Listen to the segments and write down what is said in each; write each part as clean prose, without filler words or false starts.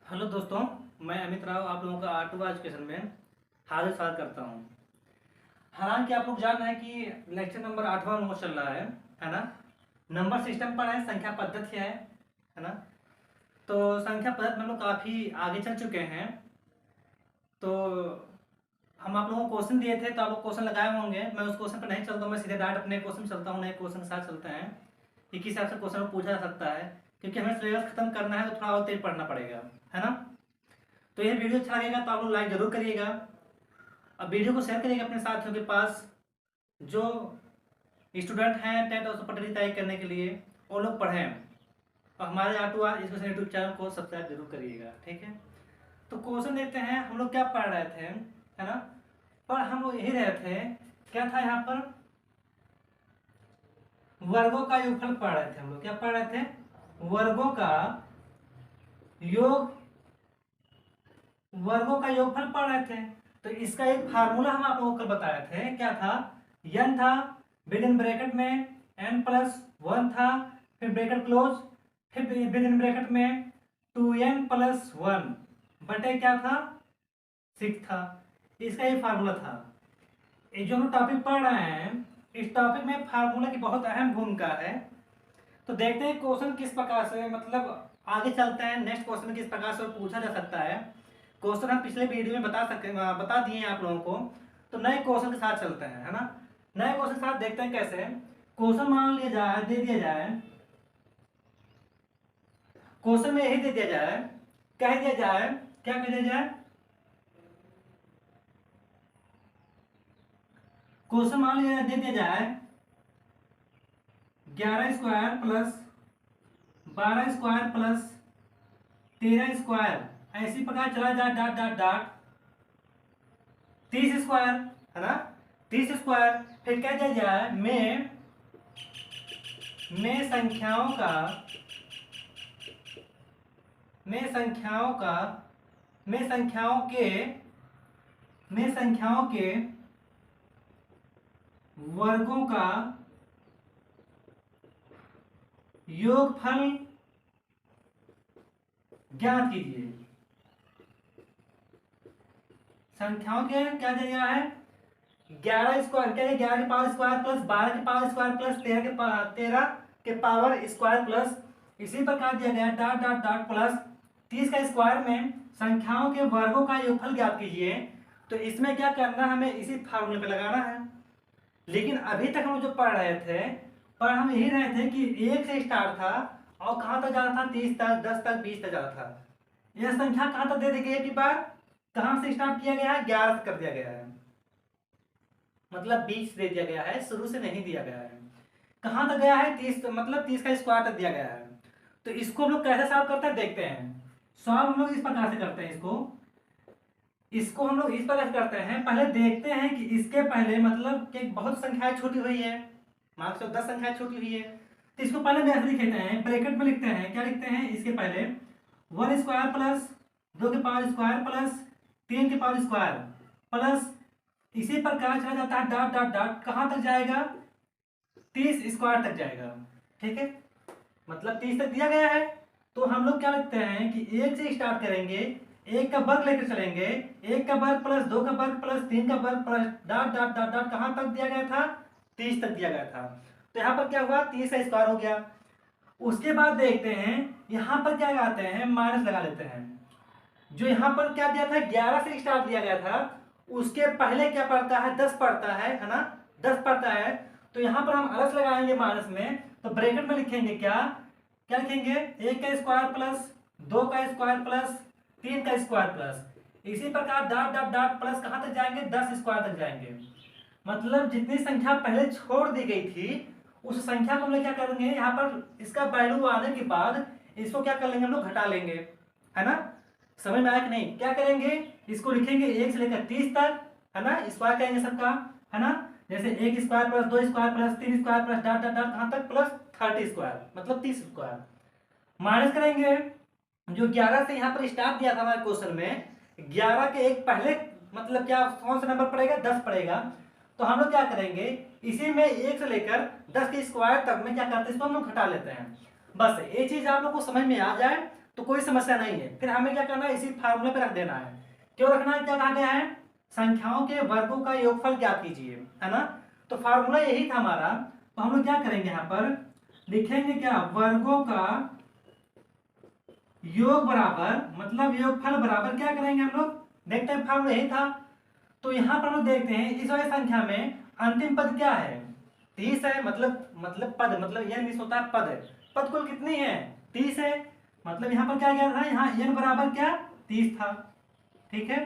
Hello दोस्तों, मैं अमित राव आप लोगों का आर्टू एजुकेशन में हार्दिक स्वागत करता हूं। हालांकि आप लोग जान रहे हैं कि लेक्चर नंबर 8वां में चल रहा है ना। नंबर सिस्टम पर है, संख्या पद्धति है ना। तो संख्या पद्धति में हम लोग काफ़ी आगे चल चुके हैं। तो हम आप लोगों को क्वेश्चन दिए थे, तो आप लोग क्वेश्चन लगाए होंगे। मैं उस क्वेश्चन पर नहीं चलता हूँ, मैं सीधे डायरेक्ट अपने क्वेश्चन चलता हूँ, नए क्वेश्चन के साथ चलते हैं कि किस हिसाब से क्वेश्चन को पूछा जा सकता है। क्योंकि हमें सिलेबस खत्म करना है तो थोड़ा और तेज पढ़ना पड़ेगा, है ना। तो ये वीडियो अच्छा लगेगा तो आप लोग लाइक जरूर करिएगा। अब वीडियो को शेयर करिएगा अपने साथियों के पास जो स्टूडेंट हैं 10th और सुपर डिग्री तैयारी करने के लिए, वो लोग पढ़ें। और हमारे आटू एजुकेशन यूट्यूब चैनल को सब्सक्राइब जरूर करिएगा, ठीक है। तो क्वेश्चन देखते हैं, हम लोग क्या पढ़ रहे थे, है ना। पर हम लोग यही रहे थे, क्या था यहाँ पर, वर्गों का योगफल पढ़ रहे थे। हम लोग क्या पढ़ रहे थे, वर्गों का योग, वर्गों का योगफल पढ़ रहे थे। तो इसका एक फार्मूला हम आप लोगों को बताए थे, क्या था, n था, विद इन ब्रैकेट में n+1 था, फिर ब्रैकेट क्लोज, फिर विद इन ब्रैकेट में 2n+1 बटे क्या था, 6 था। इसका ये फार्मूला था। ये जो हम टॉपिक पढ़ रहे हैं, इस टॉपिक में फार्मूला की बहुत अहम भूमिका है। तो देखते हैं क्वेश्चन किस प्रकार से, मतलब आगे चलते हैं नेक्स्ट क्वेश्चन किस प्रकार से पूछा जा सकता है। क्वेश्चन हम पिछले वीडियो में बता दिए हैं आप लोगों को। तो नए क्वेश्चन के साथ चलते हैं, है ना। नए क्वेश्चन के साथ देखते हैं कैसे। क्वेश्चन मान लिया जाए, दे दिया जाए, क्वेश्चन में यही दे दिया जाए, कह दिया जाए, क्या कह दिया जाए, क्वेश्चन मान लिया दे दिया जाए 11² प्लस 12² प्लस 13², ऐसी प्रकार चला जाए डॉट डॉट डॉट 30², है ना। 30², फिर क्या दिया जाए, में संख्याओं का, में संख्याओं का, में संख्याओं के, में संख्याओं के वर्गों का योगफल ज्ञात कीजिए। संख्याओं के क्या दिया गया है, 11² क्या है, 11 के पावर स्क्वायर प्लस 12 के पावर स्क्वायर प्लस 13 के पावर प्लस, इसी प्रकार दिया गया डॉट डॉट डॉट प्लस 30 का स्क्वायर में संख्याओं के वर्गों का योगफल ज्ञात कीजिए। तो इसमें क्या करना है, हमें इसी फार्मूले पे लगाना है। लेकिन अभी तक हम जो पढ़ रहे थे, पर हम यही रहे थे कि 1 से स्टार्ट था और कहाँ तक जा रहा था, 30 तक, 10 तक, 20 तक जा रहा था। यह संख्या कहाँ तक दे दी गई है, बार कहाँ से स्टार्ट किया गया है, 11 से कर दिया गया है, मतलब 20 दे दिया गया है, शुरू से नहीं दिया गया है। कहाँ तक गया है, 30, मतलब 30 का स्क्वायर तक दिया गया है। तो इसको हम लोग कैसे सॉल्व करते हैं देखते हैं। सॉल्व हम लोग इस प्रकार से करते हैं, इसको हम लोग इस प्रकार से करते हैं। पहले देखते हैं कि इसके पहले मतलब कि बहुत संख्याएं छूटी हुई है, मान लो 10 संख्याएं छूटी हुई है। तो इसको पहले में ऐसे लिखते हैं, ब्रैकेट में लिखते हैं, क्या लिखते हैं, इसके पहले 1² प्लस 2 के पावर स्क्वायर प्लस 3 के पावर स्क्वायर प्लस, इसी प्रकार चला जाता है डॉट डॉट डॉट, कहाँ तक जाएगा, 30² तक जाएगा, ठीक है। मतलब 30 तक दिया गया है। तो हम लोग क्या लिखते हैं कि 1 से स्टार्ट करेंगे, 1 का वर्ग लेकर चलेंगे, 1 का वर्ग प्लस 2 का वर्ग प्लस 3 का वर्ग plus dot dot dot dot, कहाँ तक दिया गया था, 30 तक दिया गया था। तो यहाँ पर क्या हुआ, 30 का स्क्वायर हो गया। उसके बाद देखते हैं यहाँ पर क्या लगाते हैं, माइनस लगा लेते हैं। जो यहाँ पर क्या दिया था, 11 से स्टार्ट दिया गया था, उसके पहले क्या पड़ता है, 10 पड़ता है ना, 10 पड़ता है। तो यहाँ पर हम अलग से लगाएंगे माइनस में, तो ब्रैकेट में लिखेंगे क्या, क्या लिखेंगे, 1 का स्क्वायर प्लस 2 का स्क्वायर प्लस 3 का स्क्वायर प्लस, इसी प्रकार डॉट डॉट डॉट प्लस कहाँ तक जाएंगे, 10 स्क्वायर तक जाएंगे। मतलब जितनी संख्या पहले छोड़ दी गई थी उस संख्या को हम लोग क्या करेंगे, यहाँ पर इसका वैल्यू आने के बाद इसको क्या कर लेंगे, हम लोग घटा लेंगे, है ना। समझ में आया कि नहीं, क्या करेंगे, इसको लिखेंगे 1 से लेकर 30 तक, है ना, स्क्वायर करेंगे सबका, है ना। जैसे 1² plus 2² plus 3² plus dot dot dot कहाँ तक, प्लस 30², मतलब 30²। माइनस करेंगे, जो 11 से यहाँ पर स्टार्ट दिया था हमारे क्वेश्चन में, 11 के एक पहले मतलब क्या कौन सा नंबर पड़ेगा, 10 पड़ेगा। तो हम लोग क्या करेंगे, इसी में 1 से लेकर 10 के स्क्वायर तक में क्या करते हैं, इसको हम लोग घटा लेते हैं। बस ये चीज आप लोग को समझ में आ जाए तो कोई समस्या नहीं है। फिर हमें क्या करना है, इसी फार्मूले पे रख देना है। क्यों रखना है, क्या कहा गया है, संख्याओं के वर्गों का योगफल ज्ञात कीजिए, है ना। तो फार्मूला यही था हमारा। तो हम लोग क्या करेंगे, यहाँ पर लिखेंगे क्या, वर्गों का योग बराबर, मतलब योगफल बराबर क्या करेंगे हम लोग, देखते हैं फार्मूला यही था। तो यहाँ पर हम लोग देखते हैं इस वाली संख्या में अंतिम पद क्या है, 30 है। मतलब पद, मतलब n मिस होता है पद। पद कुल कितनी है, 30 है। मतलब यहाँ पर क्या गया था, यहाँ n बराबर क्या, 30 था। ठीक है।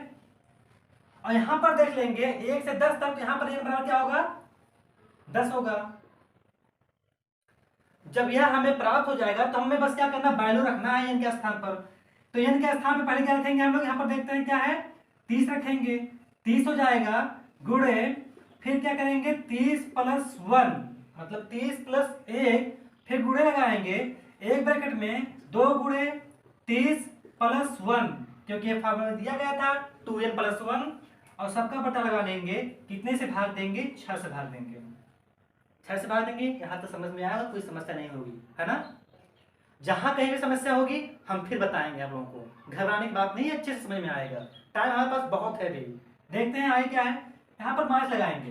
और यहाँ पर देख लेंगे 1 से 10 तक, तो यहाँ पर n बराबर क्या होगा, 10 होगा। जब यह हमें प्राप्त हो जाएगा तो हमें बस क्या करना, वैल्यू रखना है n के स्थान पर। तो n के स्थान पर पहले क्या रखेंगे हम लोग, यहाँ पर देखते हैं क्या है, 30 रखेंगे। 30 हो जाएगा गुणे, फिर क्या करेंगे 30 प्लस 1, मतलब 30 प्लस 1, फिर गुणे लगाएंगे एक ब्रैकेट में 2 गुणे 30 प्लस 1, क्योंकि ये फार्मूला दिया गया था 2n प्लस 1। और सबका पता लगा लेंगे, कितने से भाग देंगे, 6 से भाग देंगे। 6 से भाग देंगे। यहाँ तक समझ में आएगा, कोई समस्या नहीं होगी, है ना। जहां कहीं भी समस्या होगी हम फिर बताएंगे आप लोगों को, घबराने की बात नहीं है, अच्छे से समझ में आएगा। टाइम हमारे पास बहुत है भी। देखते हैं आगे क्या है, यहाँ पर माइनस लगाएंगे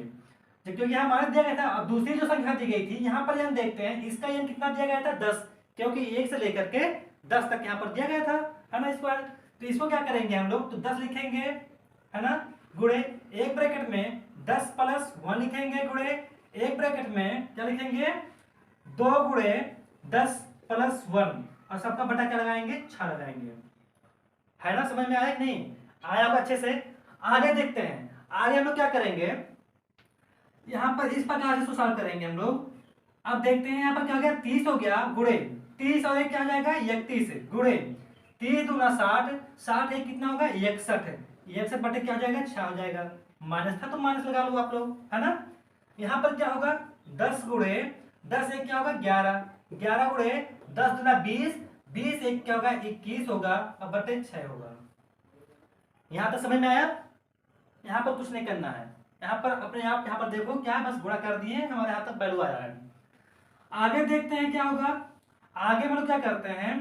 क्योंकि यहाँ माइनस दिया गया था। अब दूसरी जो संख्या दी गई थी यहाँ पर हम देखते हैं, इसका n कितना दिया गया था, 10, क्योंकि 1 से लेकर के 10 तक यहाँ पर दिया गया था, है ना, स्क्वायर। तो इसको क्या करेंगे हम लोग, तो 10 लिखेंगे, है ना, गुणे एक ब्रैकेट में 10 प्लस 1 लिखेंगे, गुणे एक ब्रैकेट में क्या लिखेंगे, 2 गुणे 10 प्लस 1, और सबका बटा क्या लगाएंगे, 6 लगाएंगे। है ना, समझ में आया कि नहीं आया होगा अच्छे से। आगे देखते हैं, आगे हम लोग क्या करेंगे, यहाँ पर इस प्रकार से सॉल्व करेंगे हम लोग। अब देखते हैं यहाँ पर क्या हो गया, 30 हो गया, गुणे 30 और एक क्या हो जाएगा, 31, गुणे 30 दूना 60, 60 एक कितना होगा, 61, 61 बटे क्या हो जाएगा, 6 हो जाएगा। माइनस था तो माइनस लगा लो आप लोग, है ना। यहाँ पर क्या होगा, 10 गुणे 10 एक क्या होगा, 11, 11 गुणे 10 दूना 20, 20 एक क्या होगा, 21 होगा, और बटे 6 होगा। यहाँ तक समझ में आया। यहाँ पर कुछ नहीं करना है, यहाँ पर अपने आप यहाँ पर देखो क्या है, बस गुणा कर दिए, हमारे यहाँ तक वैल्यू आया है। आगे देखते हैं क्या होगा। आगे हम लोग क्या करते हैं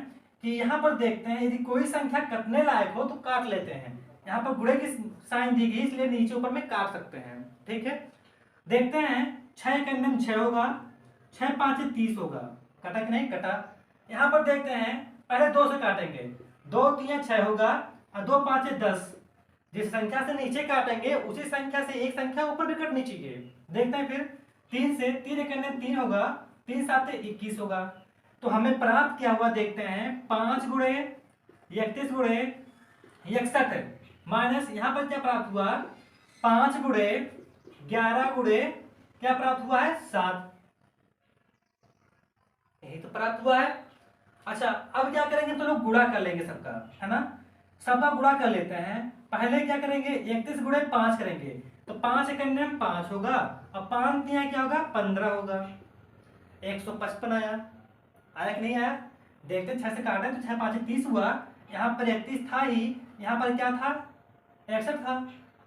कि यहाँ पर देखते हैं, यदि कोई संख्या कटने लायक हो तो काट लेते हैं। यहाँ पर गुणे की साइन दी गई, इसलिए नीचे ऊपर में काट सकते हैं। ठीक है, देखते हैं 6 के अंदर 6 होगा, 6 5 30 होगा, कटा कि नहीं कटा। यहाँ पर देखते हैं पहले 2 से काटेंगे, 2 3 6 होगा, और 2 5 10। जिस संख्या से नीचे काटेंगे उसी संख्या से एक संख्या ऊपर भी कटनी चाहिए। देखते हैं फिर 3 से 3 एक अंदर 3 होगा, 3 7 21 होगा। तो हमें प्राप्त क्या हुआ, देखते हैं 5 गुणे 31 गुणे 61, माइनस यहाँ पर क्या प्राप्त हुआ, 5 गुणे 11 गुणे क्या प्राप्त हुआ है, 7। यही तो प्राप्त हुआ है। अच्छा, अब क्या करेंगे, तो लोग गुणा कर लेंगे सबका, है ना। सबका गुणा कर लेते हैं। पहले क्या करेंगे, 31 गुणे 5 करेंगे, तो 5 एक अंदर 5 होगा, और 5 दिया क्या होगा, 15 होगा। 155 आया, आया कि नहीं आया। देखते हैं 6 से काटे तो 6 5 30 हुआ, यहाँ पर 31 था ही, यहाँ पर क्या था, 61 था।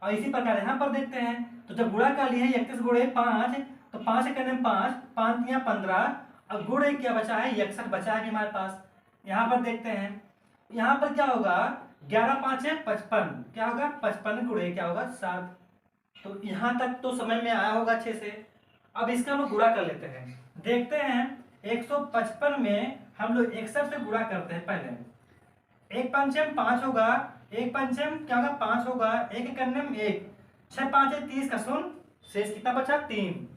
और इसी प्रकार यहाँ पर देखते हैं, तो जब गुणा कर लिए 31 गुणे 5, तो 5 एक अंदर 5, 5 दिया 15, अब गुणे क्या बचा है, 61 बचा है हमारे पास। यहाँ पर देखते हैं, यहाँ पर क्या होगा, 11 5 है 55, क्या होगा 55 गुणे क्या होगा 7। तो यहाँ तक तो समझ में आया होगा अच्छे से। अब इसका हम लोग गुणा कर लेते हैं। देखते हैं 155 में हम लोग 61 से गुणा करते हैं। पहले 1 पंचम 5 होगा, 1 पंचम क्या होगा 5 होगा, 1 एक अंदर 1, 6 5 30 का सुन, शेष कितना बचा 3,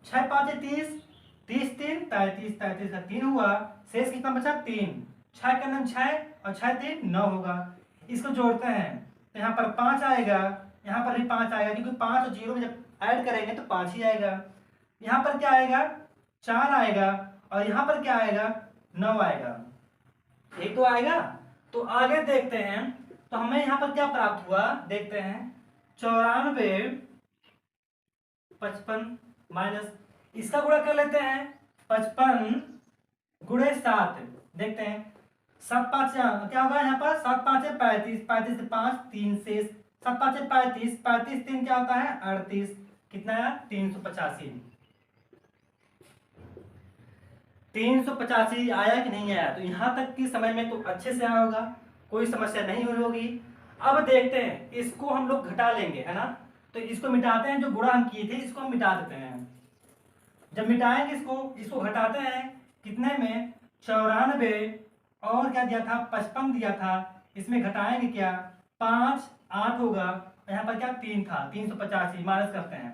6 5 30, 30 3 33, 33 का 3 हुआ, शेष कितना बचा 3, 6 का अंदर 6 और 6 3 9 होगा। इसको जोड़ते हैं तो यहाँ पर 5 आएगा, यहाँ पर भी 5 आएगा, क्योंकि 5 और 0 में जब ऐड करेंगे तो 5 ही आएगा। यहाँ पर क्या आएगा, 4 आएगा, और यहाँ पर क्या आएगा, 9 आएगा। एक तो आएगा। तो आगे देखते हैं, तो हमें यहाँ पर क्या प्राप्त हुआ, देखते हैं 94 55 माइनस, इसका गुणा कर लेते हैं, 55 गुणे 7। देखते हैं 7 5 क्या होगा, यहाँ पर 7 5 है 35, 35 से 5 3 से 7 5 है 35, 35 3 क्या होता है 38, कितना है 385। 385 आया कि नहीं आया? तो यहाँ तक की समय में तो अच्छे से आया होगा, कोई समस्या नहीं हुई होगी। अब देखते हैं, इसको हम लोग घटा लेंगे, है ना। तो इसको मिटाते हैं, जो गुणा हम किए थे इसको हम मिटा देते हैं। जब मिटाएंगे इसको घटाते हैं, कितने में? 94 और क्या दिया था? 55 दिया था। इसमें घटाएंगे क्या? 5 8 होगा, यहाँ पर क्या 3 था, 385 माइनस करते हैं,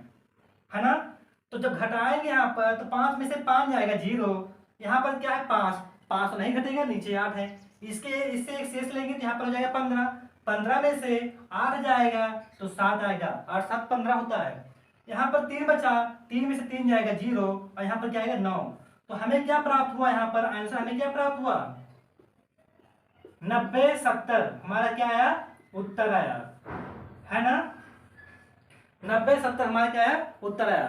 है ना। तो जब घटाएंगे यहाँ पर तो 5 में से 5 जाएगा 0, यहाँ पर क्या है 5, 5 तो नहीं घटेगा, नीचे 8 है। इससे एक शेष लेंगे तो यहाँ पर हो जाएगा 15, 15 में से 8 जाएगा तो 7 आएगा, 8 7 15 होता है। यहाँ पर 3 बचा, 3 में से 3 जाएगा 0 और यहाँ पर क्या आएगा 9। तो हमें क्या प्राप्त हुआ? यहाँ पर आंसर हमें क्या प्राप्त हुआ? 90 70 हमारा क्या आया? उत्तर आया, है ना। 90 70 हमारा क्या है? उत्तर आया।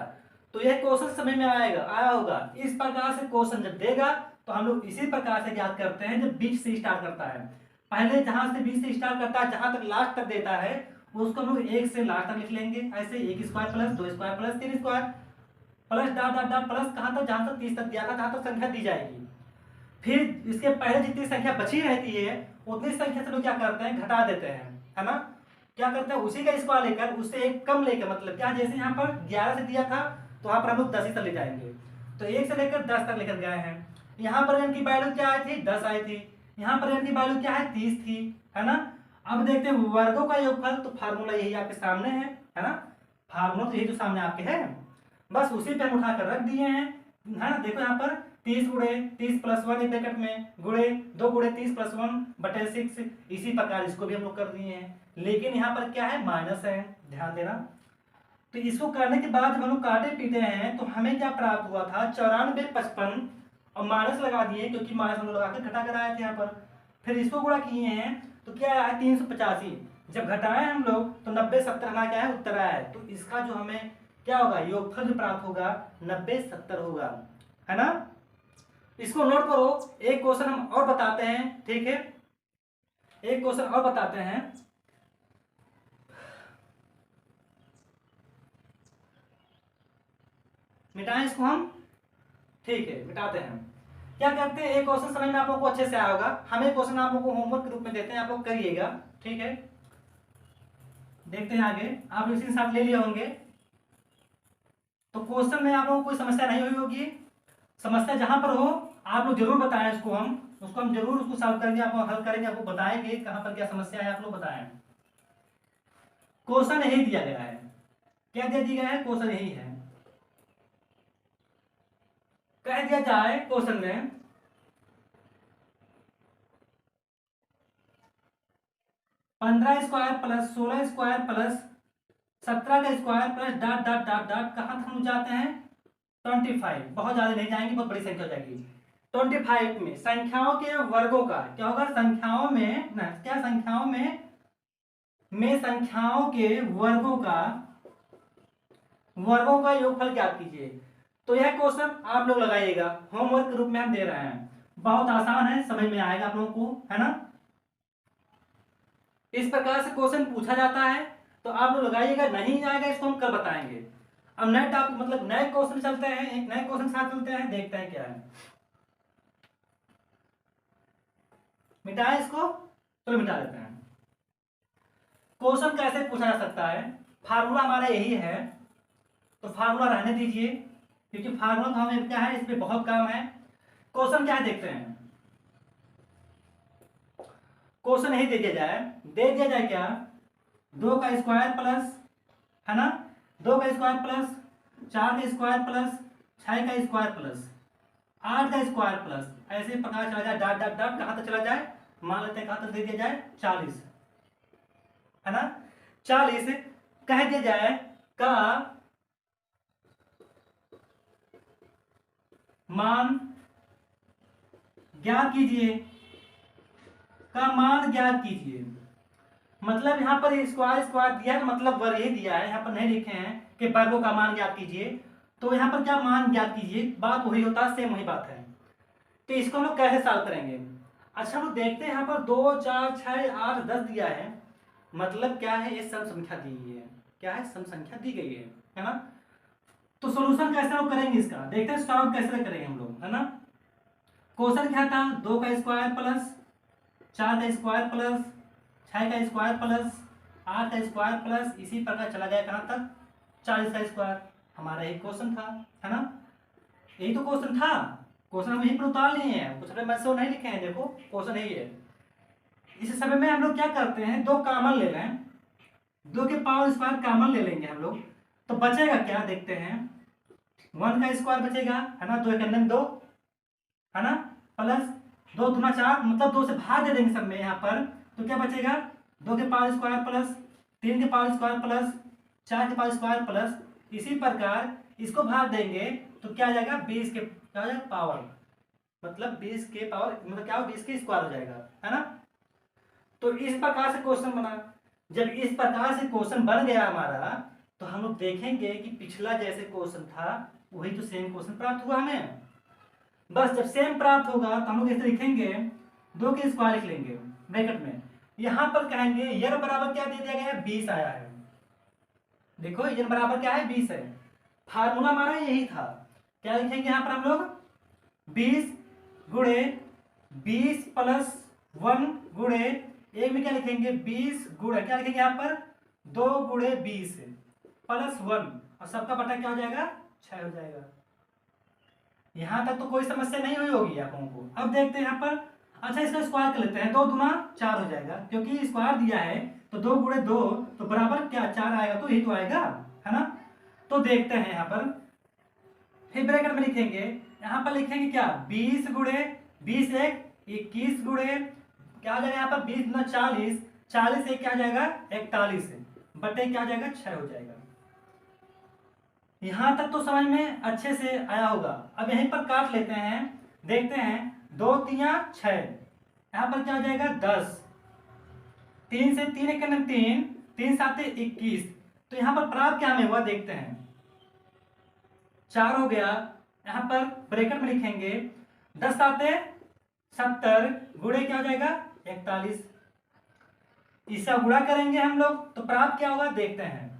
तो ये क्वेश्चन समझ में आया होगा। इस प्रकार से क्वेश्चन जब देगा तो हम लोग इसी प्रकार से याद करते हैं, जब बीच से स्टार्ट करता है। पहले जहां से बीच से स्टार्ट करता है, जहां तक लास्ट तक देता है उसको हम लोग 1 से लास्ट तक लिख लेंगे। ऐसे 1 square plus 2 square plus 3 square plus dot dot dot plus कहां तक? जहां तक 30 तक दिया था, जहां तक संख्या दी जाएगी। फिर इसके पहले जितनी संख्या बची रहती है उतनी संख्या से लोग क्या करते हैं? घटा देते हैं, है ना। क्या करते हैं? उसी का स्क्वायर लेकर उससे एक कम लेकर, मतलब क्या, जैसे यहाँ पर 11 से दिया था तो वहां पर हम लोग 10 ही तक ले जाएंगे। तो 1 से लेकर 10 तक लेकर गए हैं। यहाँ पर n की वैल्यू क्या आई थी? 10 आई थी। यहाँ पर n की वैल्यू क्या है? 30 थी, है ना। अब देखते हैं वर्गों का योगफल। तो फार्मूला यही आपके सामने है ना। फार्मूला तो यही जो सामने आपके है, बस उसी पे हम उठाकर रख दिए हैं, है ना। देखो यहाँ पर 30 गुणे 30 प्लस 1 एक ब्रैकेट में गुणे 2 गुणे 30 प्लस 1 बटे 6। इसी प्रकार इसको भी हम लोग कर दिए हैं, लेकिन यहाँ पर क्या है? माइनस है, ध्यान देना। तो इसको करने के बाद जब हम लोग काटे पीटे हैं तो हमें क्या प्राप्त हुआ था? 94 55 और माइनस लगा दिए, क्योंकि माइनस हम लोग लगा कर घटा कर आए थे यहाँ पर। फिर इसको गुणा किए हैं तो क्या आया? 385। जब घटाए हम लोग तो 90 70 हमारा क्या है? उत्तर आया है। तो इसका जो हमें क्या होगा? योगफल जो प्राप्त होगा 90 70 होगा, है ना। इसको नोट करो। एक क्वेश्चन हम और बताते हैं, ठीक है। एक क्वेश्चन और बताते हैं। मिटाएं इसको हम, ठीक है, मिटाते हैं। क्या करते हैं? एक क्वेश्चन समझ में आप लोगों को अच्छे से आया होगा। हम एक क्वेश्चन आप लोगों को होमवर्क के रूप में देते हैं, आप लोग करिएगा, ठीक है। देखते हैं आगे, आप इसी के साथ ले लिए होंगे। तो क्वेश्चन में आप लोगों को कोई समस्या नहीं हुई होगी। समस्या जहां पर हो आप लोग जरूर बताएं, उसको हम जरूर उसको सॉल्व करेंगे, आपको हल करेंगे, आपको बताएंगे कहां पर क्या समस्या है, आप लोग बताएं। क्वेश्चन यही दिया गया है। क्या दिया गया है? क्वेश्चन यही है। कह दिया जाए क्वेश्चन में 15 स्क्वायर प्लस 16 स्क्वायर प्लस 17 का square plus dot dot dot dot कहां तक हम जाते हैं? 25। बहुत ज्यादा नहीं जाएंगे, बहुत बड़ी संख्या हो जाएगी। 25 में संख्याओं के वर्गों का क्या होगा? संख्याओं में ना, क्या संख्याओं में संख्याओं के वर्गों का योगफल ज्ञात कीजिए। तो यह क्वेश्चन आप लोग लगाइएगा, होमवर्क के रूप में हम दे रहे हैं। बहुत आसान है, समझ में आएगा आप लोगों को, है ना। इस प्रकार से क्वेश्चन पूछा जाता है तो आप लोग लगाइएगा। नहीं आएगा इसको हम कल बताएंगे। अब नए टॉपिक मतलब नए क्वेश्चन चलते हैं, एक नए क्वेश्चन साथ चलते हैं, देखते हैं क्या है। मिटाएं इसको, चलो मिटा देते हैं। क्वेश्चन कैसे पूछा जा सकता है? फार्मूला हमारा यही है, तो फार्मूला रहने दीजिए, क्योंकि फार्मूला तो हमें क्या है, इस पे बहुत काम है। क्वेश्चन क्या है देखते हैं। क्वेश्चन यही दे दिया जाए क्या? 2 का स्क्वायर प्लस, है ना, 2 का स्क्वायर प्लस 4 का स्क्वायर प्लस 6 का स्क्वायर प्लस 8 का स्क्वायर प्लस, ऐसे प्रकार चला जाए, डॉट डॉट डॉट कहां तक चला जाए? मान लेते हैं कहां तक दे दिया जाए? 40, है ना। 40 कह दिया जाए का मान ज्ञात कीजिए, का मान ज्ञात कीजिए। मतलब यहाँ पर स्क्वायर स्क्वायर दिया है, मतलब वर्ग ही दिया है, यहाँ पर नहीं लिखे हैं कि वर्गों का मान ज्ञात कीजिए। तो यहाँ पर क्या मान ज्ञात कीजिए, बात वही होता है, सेम वही बात है। तो इसको हम लोग कैसे सॉल्व करेंगे? अच्छा हम लोग देखते हैं, यहाँ पर 2 4 6 8 10 दिया है, मतलब क्या है? ये सम संख्या दी गई है। क्या है? सम संख्या दी गई है ना। तो सोल्यूशन कैसे लोग करेंगे इसका, देखते हैं सॉल्व कैसे करेंगे हम लोग, है ना। क्वेश्चन क्या था, 2 का स्क्वायर प्लस 4 का स्क्वायर प्लस 6 का स्क्वायर प्लस 8 का स्क्वायर प्लस इसी प्रकार चला गया कहाँ तक 40 का स्क्वायर। हमारा यही क्वेश्चन था, है ना, यही तो क्वेश्चन था। क्वेश्चन हम यहीं पर उतार लिए हैं, कुछ अपने मैसेज नहीं लिखे हैं, देखो क्वेश्चन यही है। इस समय में हम लोग क्या करते हैं, दो कॉमन ले लें, 2 के पावर स्क्वायर कॉमन ले लेंगे हम लोग, तो बचेगा क्या देखते हैं, 1 का स्क्वायर बचेगा, है ना, 2 एक अंदर 2, है ना, प्लस 2 दूना 4, मतलब 2 से भाग दे देंगे सब में यहाँ पर, तो क्या बचेगा 2 के पावर स्क्वायर प्लस 3 के पावर स्क्वायर प्लस 4 के पावर स्क्वायर प्लस इसी प्रकार इसको भाग देंगे तो क्या आ जाएगा 20 के क्या हो जाएगा पावर, मतलब 20 के पावर मतलब क्या हो 20 के स्क्वायर हो जाएगा, है ना। तो इस प्रकार से क्वेश्चन बना। जब इस प्रकार से क्वेश्चन बन गया हमारा, तो हम लोग देखेंगे कि पिछला जैसे क्वेश्चन था वही तो सेम क्वेश्चन प्राप्त हुआ हमें। बस जब सेम प्राप्त होगा तो हम लोग ऐसे लिखेंगे, 2 के स्क्वायर लिख लेंगे ब्रैकेट में, यहां पर कहेंगे n बराबर क्या दे दिया गया है 20 आया है। देखो n बराबर क्या है 20 है, फार्मूला हमारा यही था। क्या लिखेंगे यहाँ पर हम लोग 20 गुणे 20 प्लस 1 गुणे एक में क्या लिखेंगे 20 गुणे क्या लिखेंगे यहाँ पर 2 गुणे 20 प्लस 1 और सबका बटा क्या हो जाएगा 6 हो जाएगा। यहां तक तो कोई समस्या नहीं हुई होगी आप लोगों को। अब देखते हैं यहाँ पर, अच्छा इसका स्क्वायर कर लेते हैं, 2 दूना 4 हो जाएगा, क्योंकि स्क्वायर दिया है तो 2 गुणे 2 तो बराबर क्या 4 आएगा, तो यही तो आएगा, है ना। तो देखते हैं यहाँ पर, फिर ब्रैकेट में लिखेंगे, यहाँ पर लिखेंगे क्या 20 गुणे 20 एक 21 गुणे क्या हो जाएगा यहाँ पर 20 गुना 40, 40 एक क्या आ जाएगा 41 बटे क्या आ जाएगा 6 हो जाएगा। यहां तक तो समझ में अच्छे से आया होगा। अब यहीं पर काट लेते हैं, देखते हैं 2 तिया 6, यहां पर क्या हो जाएगा 10, 3 से 3 एक 3, 3 7 21, तो यहां पर प्राप्त क्या हमें हुआ देखते हैं 4 हो गया। यहां पर ब्रैकेट में लिखेंगे 10 7 70 गुणे क्या हो जाएगा 41, इसका गुणा करेंगे हम लोग तो प्राप्त क्या होगा देखते हैं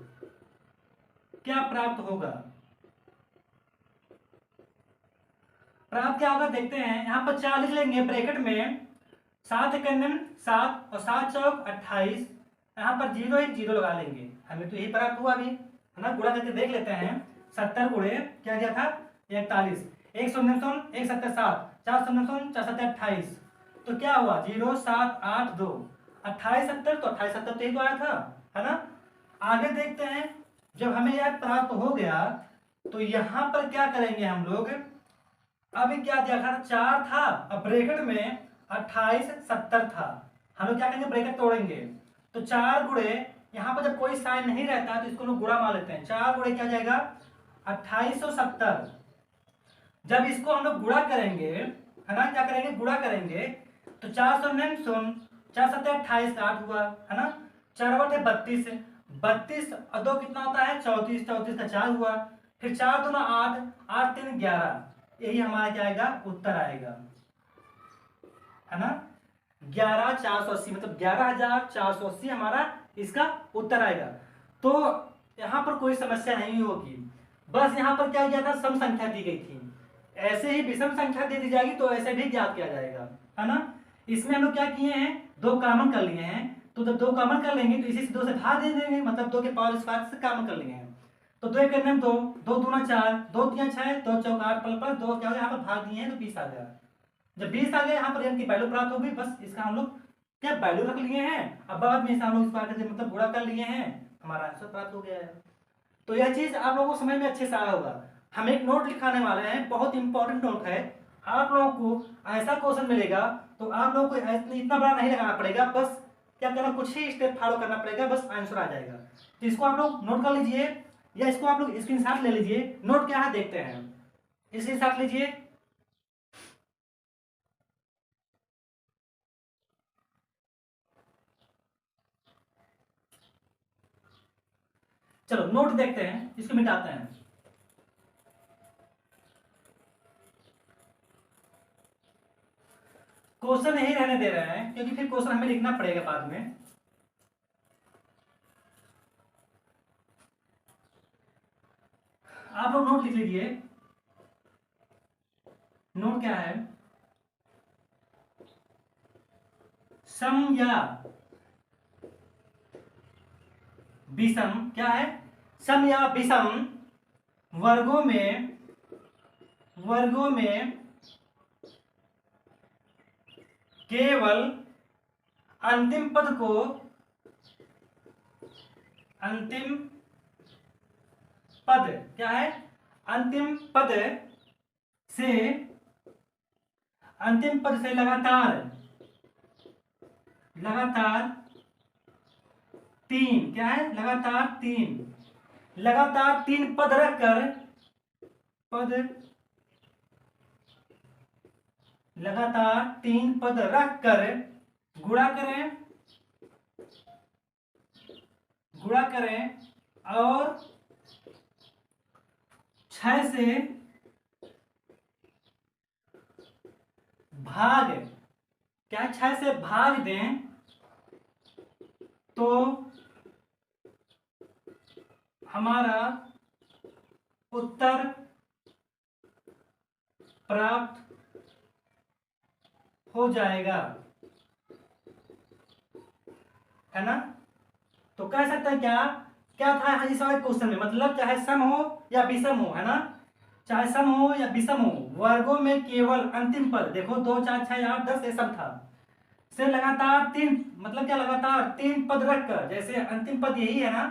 क्या प्राप्त होगा। प्राप्त क्या होगा देखते हैं, यहां पर 4 लिख लेंगे ब्रैकेट में, 7 एक 7 और 7 चौक 28, यहां पर 0 एक 0 लगा लेंगे, हमें तो यही प्राप्त हुआ अभी, है ना। गुणा करके देख लेते हैं, 70 गुणे क्या दिया था 41, 1 शून्य शून्य 1 7 7 4 शून्य शून्य 4 7 28, तो क्या हुआ 0 7 8 2 28 70, तो 28 70 तो यही तो आया था, है ना। आगे देखते हैं, जब हमें यह प्राप्त हो गया तो यहां पर क्या करेंगे हम लोग, अभी क्या दिया था 4 था, अब ब्रैकेट में 28 70 था, हम लोग क्या करेंगे ब्रैकेट तोड़ेंगे, तो 4 गुणे यहां पर जब कोई साइन नहीं रहता तो इसको लोग गुणा मान लेते हैं, 4 गुणे क्या जाएगा 2870। जब इसको हम लोग गुणा करेंगे, है ना, क्या करेंगे गुणा करेंगे, तो 4 शून्य शून्य 4 7 28 8 हुआ, है ना, 4 बटे 32, 32 और 2 कितना होता है 34, 34 का 4 हुआ, फिर 4 दूना 8, 8 3 11, यही हमारा क्या आएगा उत्तर आएगा, है ना। 11480 मतलब 11480 हमारा इसका उत्तर आएगा। तो यहां पर कोई समस्या नहीं होगी, बस यहां पर क्या किया था सम संख्या दी गई थी, ऐसे ही विषम संख्या दे दी जाएगी तो ऐसे भी ज्ञात किया जाएगा, है ना। इसमें हम लोग क्या किए हैं 2 कॉमन कर लिए हैं, तो जब 2 कॉमन कर लेंगे तो इसी से 2 से भाग दे देंगे, मतलब 2 के पावर स्क्वायर से कॉमन कर लिए हैं, तो 2 एक 2 2 दूना 4 2 3 6 2 चौक 8 प्लस 2 क्या हो गया यहाँ पर भाग दिए हैं तो 20 आ गया। जब 20 आ गया यहाँ पर n की वैल्यू प्राप्त होगी, बस इसका हम लोग क्या वैल्यू रख लिए हैं, अब बाद में इसे हम लोग स्क्वायर करके मतलब गुणा कर लिए हैं, हमारा आंसर प्राप्त हो गया है। तो यह चीज आप लोगों को समझ में अच्छे से आया होगा। हम एक नोट लिखाने वाले हैं, बहुत इंपॉर्टेंट नोट है, आप लोगों को ऐसा क्वेश्चन मिलेगा तो आप लोगों को इतना बड़ा नहीं लगाना पड़ेगा, बस क्या करना कुछ ही स्टेप फॉलो करना पड़ेगा, बस आंसर आ जाएगा। तो इसको आप लोग नोट कर लीजिए या इसको आप लोग स्क्रीनशॉट ले लीजिए। नोट क्या है देखते हैं, स्क्रीनशॉट लीजिए। चलो नोट देखते हैं, इसको मिटाते हैं। क्वेश्चन यही रहने दे रहे हैं क्योंकि फिर क्वेश्चन हमें लिखना पड़ेगा बाद में। आप लोग नोट लिख लीजिए। नोट क्या है, सम या विषम क्या है, सम या विषम वर्गों में केवल अंतिम पद क्या है, अंतिम पद से लगातार तीन क्या है, लगातार तीन पद रखकर गुणा करें और 6 से भाग क्या 6 से भाग दें तो हमारा उत्तर प्राप्त हो जाएगा, है ना। तो कह सकते हैं क्या था इस वाले क्वेश्चन में, मतलब चाहे सम हो या विषम हो, है ना, चाहे सम हो या विषम हो, वर्गों में केवल अंतिम पद, देखो 2 4 6 8 10 ये सब था, से लगातार तीन, मतलब क्या लगातार तीन पद रखकर, जैसे अंतिम पद यही है ना,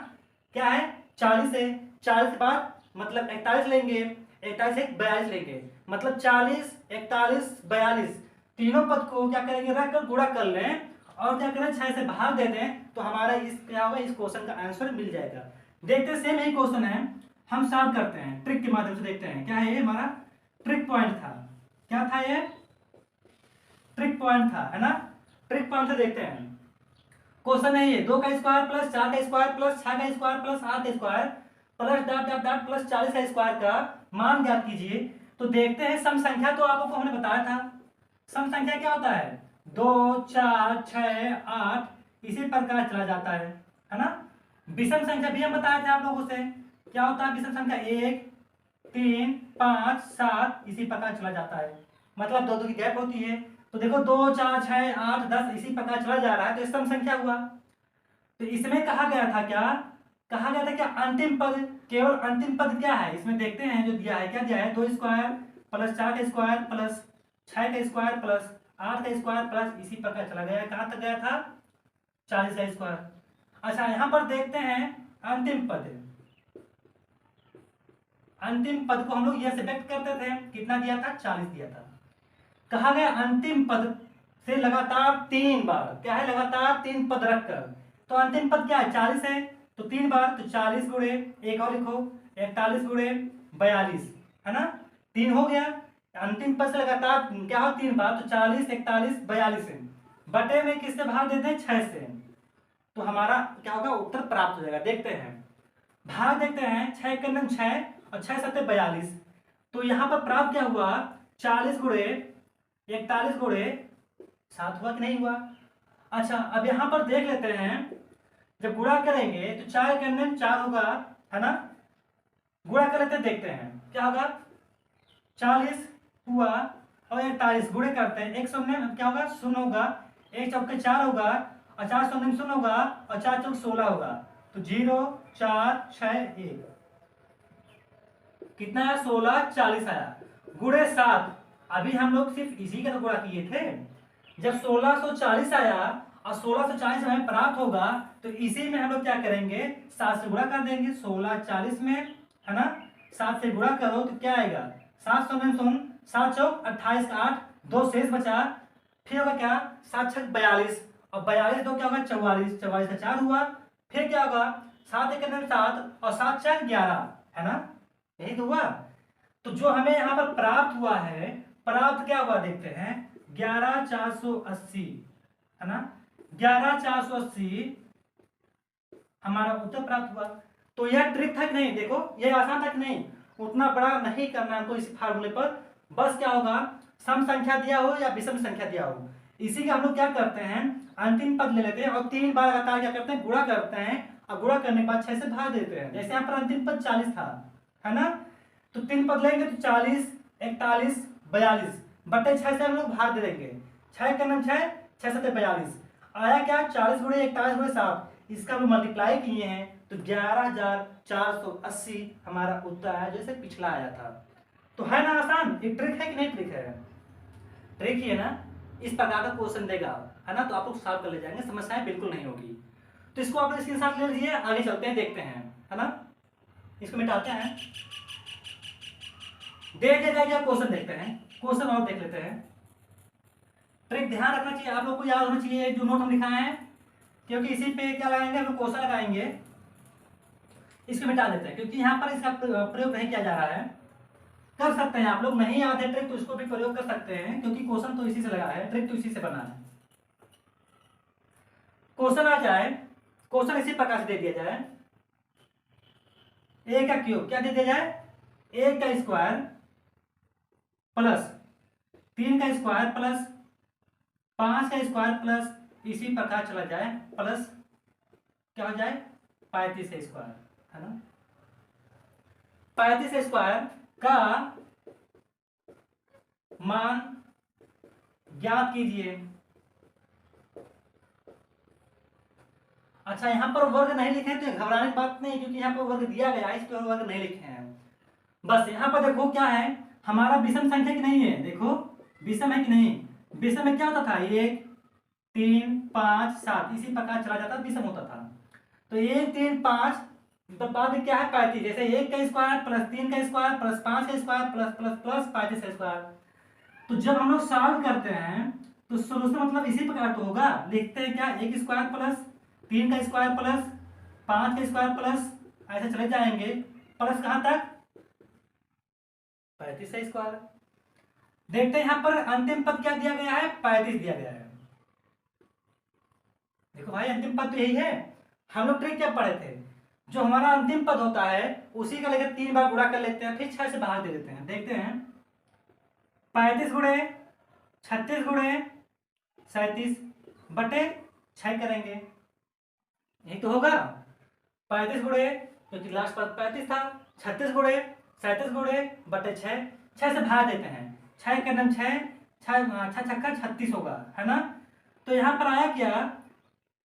क्या है 40 है, 40 के बाद मतलब 41 लेंगे, 41 से 42 लेंगे, मतलब 40 41 42 तीनों पद को क्या करेंगे, रखकर गुणा कर लें और क्या करें 6 से भाग दे दें, तो हमारा इस क्या होगा, इस क्वेश्चन का आंसर मिल जाएगा। देखते सेम यही क्वेश्चन है, हम सॉल्व करते हैं ट्रिक के माध्यम से, देखते हैं क्या है, ये हमारा ट्रिक पॉइंट था, क्या था ये ट्रिक पॉइंट था, है ना। ट्रिक पॉइंट से देखते हैं क्वेश्चन है ये, 2 का स्क्वायर प्लस 4 का स्क्वायर प्लस 6 का स्क्वायर प्लस 8 का square plus dot dot dot plus 40 का स्क्वायर का मान ज्ञात कीजिए। तो देखते हैं सम संख्या, तो आपको हमने बताया था सम संख्या क्या होता है, 2 4 6 8 इसी प्रकार चला जाता है ना। विषम संख्या भी हम बताए थे आप लोगों से, क्या होता है विषम संख्या, 1 3 5 7 इसी प्रकार चला जाता है, मतलब 2 2 की गैप होती है। तो देखो 2 4 6 8 10 इसी प्रकार चला जा रहा है, तो सम संख्या हुआ। तो इसमें कहा गया था क्या अंतिम पद, केवल अंतिम पद क्या है इसमें, देखते हैं जो दिया है, क्या दिया है, 2 स्क्वायर प्लस 4 का स्क्वायर प्लस 6 का स्क्वायर प्लस 8 का स्क्वायर प्लस इसी प्रकार चला गया, कहां तक गया था 40 का स्क्वायर। अच्छा यहां पर देखते हैं अंतिम पद को हम लोग यह से व्यक्त करते थे, कितना दिया था 40 दिया था। कहा गया अंतिम पद से लगातार 3 बार, क्या है लगातार 3 पद रखकर, तो अंतिम पद क्या है 40 है, तो 3 बार, तो 40 गुणे एक और लिखो 41 गुणे 42, है ना, 3 हो गया। अंतिम पद से लगातार क्या हो 3 बार, तो 40 41 42 है, बटे में किससे भाग देते हैं 6 से, तो हमारा क्या होगा उत्तर प्राप्त हो जाएगा। देखते हैं भाग, देखते हैं 6 के अंदर 6 और 6 7 42, तो यहाँ पर प्राप्त क्या हुआ 40 गुणे 41 गुणे 7 हुआ कि नहीं हुआ। अच्छा अब यहाँ पर देख लेते हैं, जब गुणा करेंगे तो 4 के अंदर 4 होगा, है ना, गुणा कर लेते हैं, देखते हैं क्या होगा 40 हुआ और 41 गुणे करते हैं, 1 शून्य क्या होगा 0 होगा, 1 चौके 4 होगा और 4 शून्य 0 होगा और 4 चौक 16 होगा, तो 0 4 6 1 कितना है 16 40 आया, गुणे 7, अभी हम लोग सिर्फ इसी का गुणा किए थे, जब 1640 आया और 1640 हमें प्राप्त होगा, तो इसी में हम लोग क्या करेंगे 7 से गुणा कर देंगे, 16 40 में, है ना, 7 से गुणा करो तो क्या आएगा 7 शून्य 7 चौक 28 का 8 2 शेष बचा, फिर होगा क्या 7 6 42 और 42 दो क्या होगा 44 44 का 4 हुआ, फिर क्या होगा 7 1 7 और 7 4 11, है ना, यही तो हुआ। तो जो हमें यहाँ पर प्राप्त हुआ है, प्राप्त क्या हुआ देखते हैं 11480, है ना, 11480 हमारा उत्तर प्राप्त हुआ। तो यह ट्रिक था कि नहीं, देखो यह आसान था कि नहीं, उतना बड़ा नहीं करना हमको इस फार्मूले पर, बस क्या होगा सम संख्या दिया हो या विषम संख्या दिया हो, इसी का हम लोग क्या करते हैं अंतिम पद ले लेते हैं और 3 बार लगातार क्या करते हैं गुणा करते हैं, और गुणा करने के बाद 6 से भाग देते हैं, जैसे यहाँ पर अंतिम पद 40 था, है ना, तो 3 पद लेंगे तो 40 41 42 बटे 6 से हम लोग भाग दे देंगे, 6 का नाम 6 6 7 42, आया क्या, 40 गुणे 41 गुणे 7, इसका भी मल्टीप्लाई किए हैं तो 11,480 हमारा उत्तर आया, जैसे पिछला आया था। तो है ना आसान, एक ट्रिक है कि नहीं ट्रिक है, ट्रिक ही है ना। इस प्रकार का क्वेश्चन देगा, है ना, तो आप लोग सॉल्व कर ले जाएंगे, समस्याएं बिल्कुल नहीं होगी। तो इसको आप इसके साथ ले लीजिए, आगे चलते हैं, देखते हैं, है ना। इसको मिटाते हैं, देख जाएगा क्वेश्चन, देखते हैं क्वेश्चन और देख लेते हैं। ट्रिक ध्यान रखना चाहिए, आप लोग को याद होना चाहिए जो नोट हम लिखाए हैं, क्योंकि इसी पे क्या लगाएंगे हम क्वेश्चन लगाएंगे। इसको मिटा देते हैं, क्योंकि यहाँ पर इसका प्रयोग नहीं किया जा रहा है। कर सकते हैं आप लोग, नहीं याद है ट्रिक तो इसको भी प्रयोग कर सकते हैं, क्योंकि क्वेश्चन तो इसी से लगा है, ट्रिक तो इसी से बना है। क्वेश्चन आ जाए, क्वेश्चन इसी प्रकार से दे दिया जाए, ए का क्यूब क्या दे दिया जाए, ए का स्क्वायर प्लस 3 का स्क्वायर प्लस 5 का स्क्वायर प्लस, इसी प्रकार चला जाए, प्लस क्या हो जाए 35 का स्क्वायर, है ना। 35 स्क्वायर का मान ज्ञात कीजिए। अच्छा, यहां पर वर्ग नहीं लिखे तो घबराने की बात नहीं, क्योंकि यहां पर वर्ग दिया गया है, इस पर वर्ग नहीं लिखे हैं। बस यहां पर देखो क्या है, हमारा विषम संख्या की नहीं है, देखो विषम है कि नहीं, विषम में क्या होता था, 1 3 5 7, इसी प्रकार चला जाता विषम होता था। तो 1 3 5 तो बाद में क्या है 35, जैसे 1 का स्क्वायर प्लस 3 का स्क्वायर प्लस 5 का स्क्वायर प्लस प्लस प्लस 35 का स्क्वायर। तो जब हम लोग सॉल्व करते हैं तो सोल्यूशन मतलब इसी प्रकार तो होगा, लिखते हैं क्या, 1 स्क्वायर प्लस 3 का स्क्वायर प्लस 5 का स्क्वायर प्लस, ऐसे चले जाएंगे प्लस कहां तक 35 का स्क्वायर। देखते हैं यहां पर अंतिम पद क्या दिया गया है, 35 दिया गया है। देखो भाई अंतिम पद तो यही है, हम लोग ट्रिक क्या पढ़े थे, जो हमारा अंतिम पद होता है उसी का लेकर 3 बार गुणा कर लेते हैं, फिर 6 से बाहर दे देते हैं। देखते हैं 35 गुणे 36 गुणे 37 बटे 6 करेंगे, यही तो होगा। 35 गुणे, क्योंकि लास्ट पद 35 था, 36 गुणे 37 गुणे बटे 6, 6 से भाग देते हैं, 6 के नम 6, 6 छक्का 36 होगा, है ना। तो यहाँ पर आया क्या,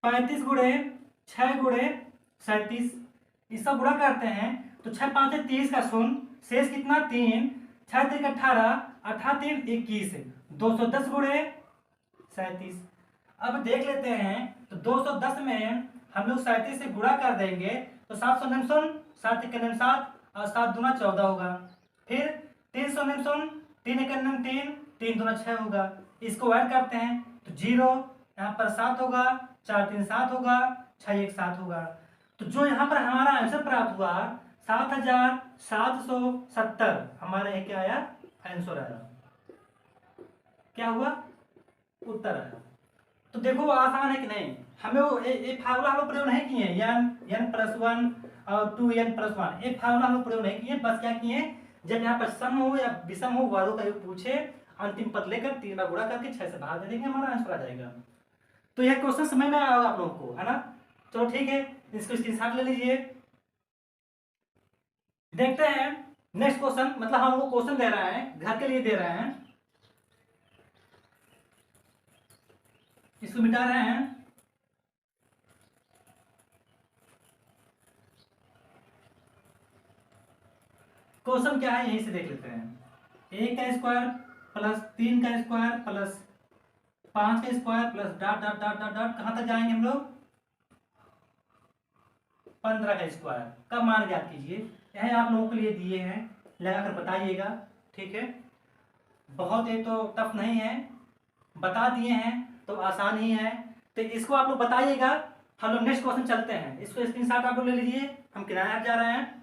35 गुणे 6 गुणे 37, इसका गुणा करते हैं तो 6 5 30 का शून्य, शेष कितना 3, 6 3 18, 18 3 21, 210 गुणे 37। अब देख लेते हैं तो 210 में हम लोग 37 से गुणा कर देंगे तो 7 शून्य शून्य, 7 एक नम 7 और 7 दूना 14 होगा, फिर 3 शून्य शून्य, 3 एक नम 3, 3 दूना 6 होगा, इसको ऐड करते हैं तो 0, यहाँ पर 7 होगा, 4 3 7 होगा, 6 1 7 होगा। तो जो यहाँ पर हमारा आंसर प्राप्त हुआ 7,770, हमारा ये क्या आया, आंसर आया, क्या हुआ, उत्तर आया। तो देखो आसान है कि नहीं, हमें वो ये फार्मूला हम लोग प्रयोग नहीं किए, n प्लस 1 और 2n प्लस 1, ये फार्मूला हम लोग प्रयोग नहीं किए, बस क्या किए, जब यहाँ पर सम हो या विषम हो वर्गों का योग पूछे, अंतिम पद लेकर 3 बार गुणा करके 6 से भाग दे देंगे, हमारा आंसर आ जाएगा। तो यह क्वेश्चन समझ में आया होगा आप लोगों को, है ना। चलो ठीक है, इसको स्क्रीनशॉट ले लीजिए। देखते हैं नेक्स्ट क्वेश्चन, मतलब हम लोग क्वेश्चन दे रहे हैं, घर के लिए दे रहे हैं, इसको मिटा रहे हैं। क्वेश्चन क्या है यहीं से देख लेते हैं, 1 का स्क्वायर प्लस 3 का स्क्वायर प्लस 5 का square plus dot dot dot dot dot, कहां तक जाएंगे हम लोग, 15 का स्क्वायर का मान ज्ञात कीजिए। यह आप लोगों के लिए दिए हैं, लगाकर बताइएगा, ठीक है। बहुत ये तो टफ नहीं है, बता दिए हैं तो आसान ही है, तो इसको आप लोग बताइएगा। हम लोग नेक्स्ट क्वेश्चन चलते हैं, इसको स्क्रीनशॉट आप लोग ले लीजिए, हम किराया हट जा रहे हैं।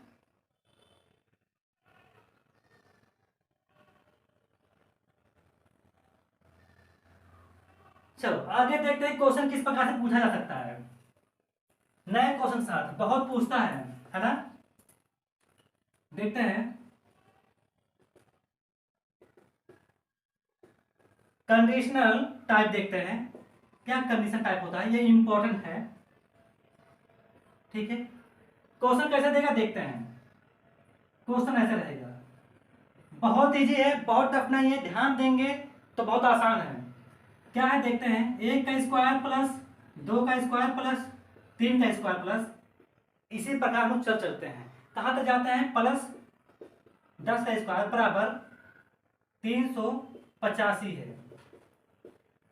चलो आगे देखते हैं क्वेश्चन किस प्रकार से पूछा जा सकता है। नए क्वेश्चन साथ बहुत पूछता है ना। देखते हैं कंडीशनल टाइप, देखते हैं क्या कंडीशन टाइप होता है, ये इंपॉर्टेंट है, ठीक है। क्वेश्चन कैसे देगा देखते हैं, क्वेश्चन ऐसे रहेगा, बहुत इजी है, बहुत टफ नहीं है, ध्यान देंगे तो बहुत आसान है। क्या है देखते हैं, 1 का स्क्वायर प्लस 2 का स्क्वायर प्लस 3 का स्क्वायर प्लस, इसी प्रकार हम लोग चलते हैं। कहाँ तक जाते हैं? प्लस 10 का स्क्वायर बराबर 385 है।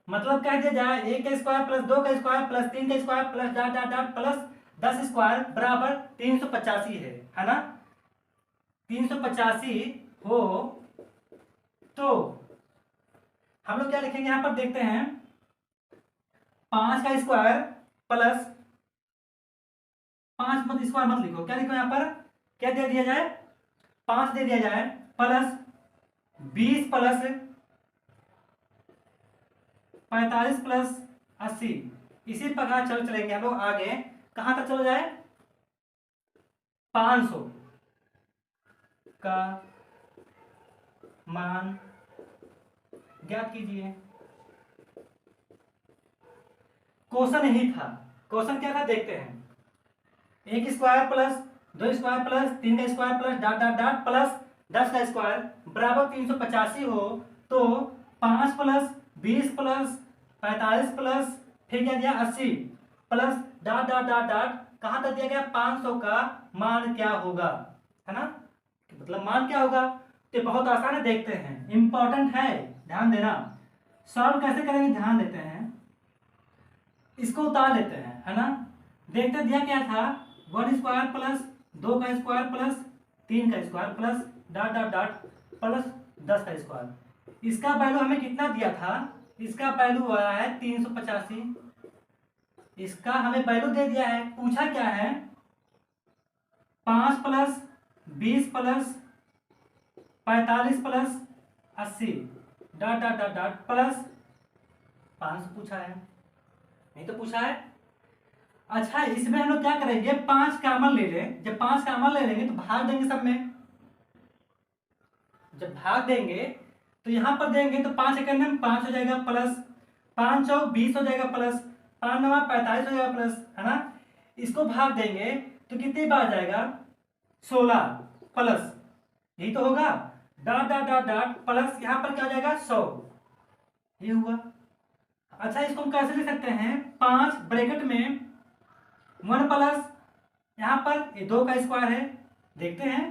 मतलब कह दिया जाए 1 का स्क्वायर प्लस 2 का स्क्वायर प्लस 3 का square plus dot dot dot plus 10 square बराबर 385 है ना। 385 हो तो हम लोग क्या लिखेंगे यहां पर? देखते हैं 5 का स्क्वायर प्लस 5 मत स्क्वायर मत लिखो, क्या लिखो यहां पर? क्या दे दिया जाए? 5 दे दिया जाए प्लस 20 प्लस 45 प्लस 80। इसी प्रकार चलेंगे हम लोग आगे। कहां तक चला जाए? 500 का मान ज्ञात कीजिए। क्वेश्चन यही था। क्वेश्चन क्या था देखते हैं। 1 स्क्वायर प्लस 2 स्क्वायर प्लस 3 का square plus dot dot dot plus 10 का स्क्वायर बराबर 385 हो तो 5 प्लस 20 प्लस 45 प्लस फिर क्या दिया 80 plus dot dot dot dot कहां तक दिया गया? 500 का मान क्या होगा, है ना। मतलब मान क्या होगा? तो बहुत आसान है, देखते हैं। इंपॉर्टेंट है, ध्यान देना। सॉल्व कैसे करेंगे ध्यान देते हैं। इसको उतार लेते हैं, है ना। देखते दिया क्या था? 1 स्क्वायर प्लस 2 का स्क्वायर प्लस 3 का square plus dot dot dot plus 10 का स्क्वायर। इसका वैल्यू हमें कितना दिया था? इसका वैल्यू आया है 385। इसका हमें वैल्यू दे दिया है। पूछा क्या है? 5 plus 20 plus 45 plus 80 dot dot dot dot plus 500 पूछा है, नहीं तो पूछा है। अच्छा, इसमें हम लोग क्या करेंगे? 5 कॉमन ले लें। जब 5 कॉमन ले लेंगे तो भाग देंगे सब में। जब भाग देंगे तो यहां पर देंगे तो 5 एक 5 हो जाएगा प्लस 5 चौक 20 हो जाएगा प्लस 5 9 45 हो जाएगा प्लस, है ना। इसको भाग देंगे तो कितनी बार जाएगा? 16 प्लस, यही तो होगा dot dot dot dot plus यहां पर क्या हो जाएगा? 100। ये हुआ। अच्छा, इसको हम कैसे लिख सकते हैं? 5 ब्रैकेट में 1 प्लस यहां पर ये 2 का स्क्वायर है, देखते हैं